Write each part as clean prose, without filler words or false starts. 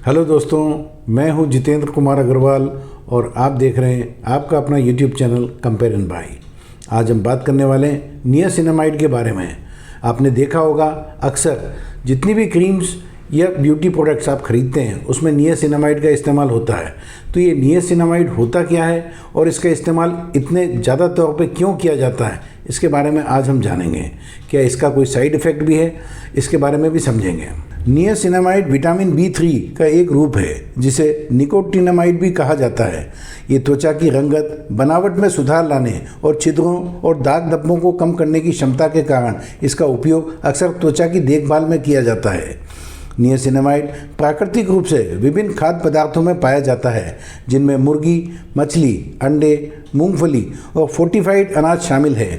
Hello दोस्तों, मैं हूं जितेंद्र कुमार अग्रवाल और आप देख रहे हैं आपका अपना यूट्यूब चैनल कंपेरिजन भाई। आज हम बात करने वाले हैं नियासिनामाइड के बारे में। आपने देखा होगा अक्सर जितनी भी क्रीम्स या ब्यूटी प्रोडक्ट्स आप खरीदते हैं उसमें नियासिनामाइड का इस्तेमाल होता है। तो ये नियासिनामाइड होता क्या है और इसका इस्तेमाल इतने ज़्यादा तौर पे क्यों किया जाता है, इसके बारे में आज हम जानेंगे। क्या इसका कोई साइड इफ़ेक्ट भी है, इसके बारे में भी समझेंगे। नियासिनामाइड विटामिन B3 का एक रूप है जिसे निकोटिनामाइड भी कहा जाता है। ये त्वचा की रंगत, बनावट में सुधार लाने और छिद्रों और दाग धब्बों को कम करने की क्षमता के कारण इसका उपयोग अक्सर त्वचा की देखभाल में किया जाता है। नियासिनामाइड प्राकृतिक रूप से विभिन्न खाद्य पदार्थों में पाया जाता है, जिनमें मुर्गी, मछली, अंडे, मूंगफली और फोर्टिफाइड अनाज शामिल है।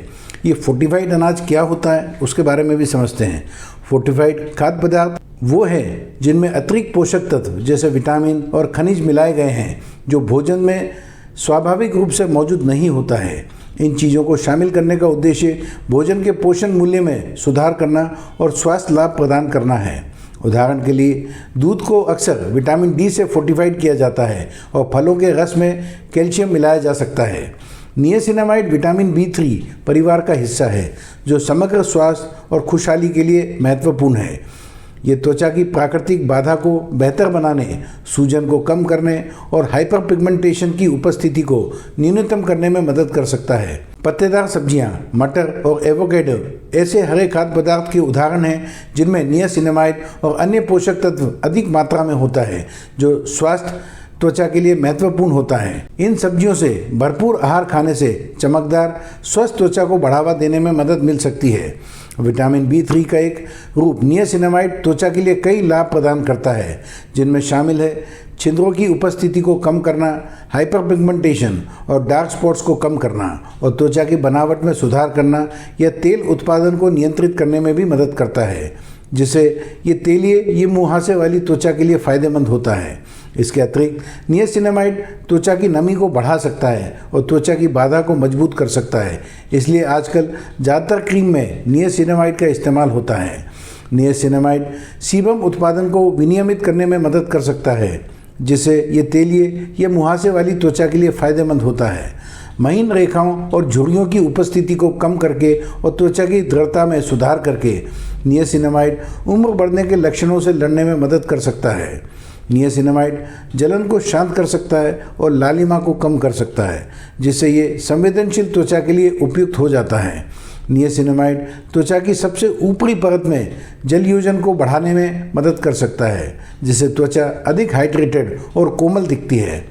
ये फोर्टिफाइड अनाज क्या होता है उसके बारे में भी समझते हैं। फोर्टिफाइड खाद्य पदार्थ वो हैं जिनमें अतिरिक्त पोषक तत्व जैसे विटामिन और खनिज मिलाए गए हैं जो भोजन में स्वाभाविक रूप से मौजूद नहीं होता है। इन चीज़ों को शामिल करने का उद्देश्य भोजन के पोषण मूल्य में सुधार करना और स्वास्थ्य लाभ प्रदान करना है। उदाहरण के लिए दूध को अक्सर विटामिन D से फोर्टिफाइड किया जाता है और फलों के रस में कैल्शियम मिलाया जा सकता है। नियासिनामाइड विटामिन B3 परिवार का हिस्सा है जो समग्र स्वास्थ्य और खुशहाली के लिए महत्वपूर्ण है। ये त्वचा की प्राकृतिक बाधा को बेहतर बनाने, सूजन को कम करने और हाइपर पिगमेंटेशन की उपस्थिति को न्यूनतम करने में मदद कर सकता है। पत्तेदार सब्जियां, मटर और एवोकेडो ऐसे हरे खाद्य पदार्थ के उदाहरण हैं जिनमें नियासिनामाइड और अन्य पोषक तत्व अधिक मात्रा में होता है जो स्वास्थ्य त्वचा के लिए महत्वपूर्ण होता है। इन सब्जियों से भरपूर आहार खाने से चमकदार स्वस्थ त्वचा को बढ़ावा देने में मदद मिल सकती है। विटामिन B3 का एक रूप नियासिनामाइड त्वचा के लिए कई लाभ प्रदान करता है, जिनमें शामिल है छिद्रों की उपस्थिति को कम करना, हाइपर पिगमेंटेशन और डार्क स्पॉट्स को कम करना और त्वचा की बनावट में सुधार करना या तेल उत्पादन को नियंत्रित करने में भी मदद करता है, जिससे ये तेलीय मुहासे वाली त्वचा के लिए फ़ायदेमंद होता है। इसके अतिरिक्त नियासिनामाइड त्वचा की नमी को बढ़ा सकता है और त्वचा की बाधा को मजबूत कर सकता है। इसलिए आजकल ज़्यादातर क्रीम में नियासिनामाइड का इस्तेमाल होता है। नियासिनामाइड सीबम उत्पादन को विनियमित करने में मदद कर सकता है, जिससे ये तेलीय या मुहासे वाली त्वचा के लिए फ़ायदेमंद होता है। महीन रेखाओं और झुर्रियों की उपस्थिति को कम करके और त्वचा की दृढ़ता में सुधार करके नियासिनामाइड उम्र बढ़ने के लक्षणों से लड़ने में मदद कर सकता है। नियासिनामाइड जलन को शांत कर सकता है और लालिमा को कम कर सकता है, जिससे ये संवेदनशील त्वचा के लिए उपयुक्त हो जाता है। नियासिनामाइड त्वचा की सबसे ऊपरी परत में जलयोजन को बढ़ाने में मदद कर सकता है, जिससे त्वचा अधिक हाइड्रेटेड और कोमल दिखती है।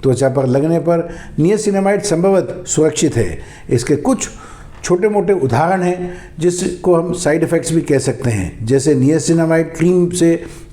त्वचा पर लगने पर नियासिनामाइड संभवतः सुरक्षित है। इसके कुछ छोटे मोटे उदाहरण हैं जिसको हम साइड इफ़ेक्ट्स भी कह सकते हैं, जैसे नियासिनामाइड क्रीम से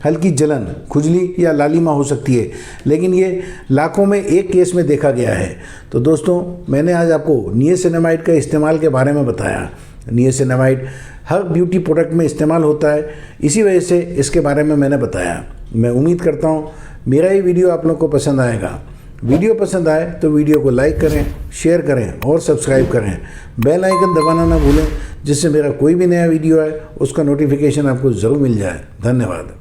हल्की जलन, खुजली या लालिमा हो सकती है, लेकिन ये लाखों में एक केस में देखा गया है। तो दोस्तों, मैंने आज आपको नियासिनामाइड का इस्तेमाल के बारे में बताया। नियासिनामाइड हर ब्यूटी प्रोडक्ट में इस्तेमाल होता है, इसी वजह से इसके बारे में मैंने बताया। मैं उम्मीद करता हूँ मेरा ये वीडियो आप लोग को पसंद आएगा। वीडियो पसंद आए तो वीडियो को लाइक करें, शेयर करें और सब्सक्राइब करें। बेल आइकन दबाना ना भूलें, जिससे मेरा कोई भी नया वीडियो आए उसका नोटिफिकेशन आपको ज़रूर मिल जाए। धन्यवाद।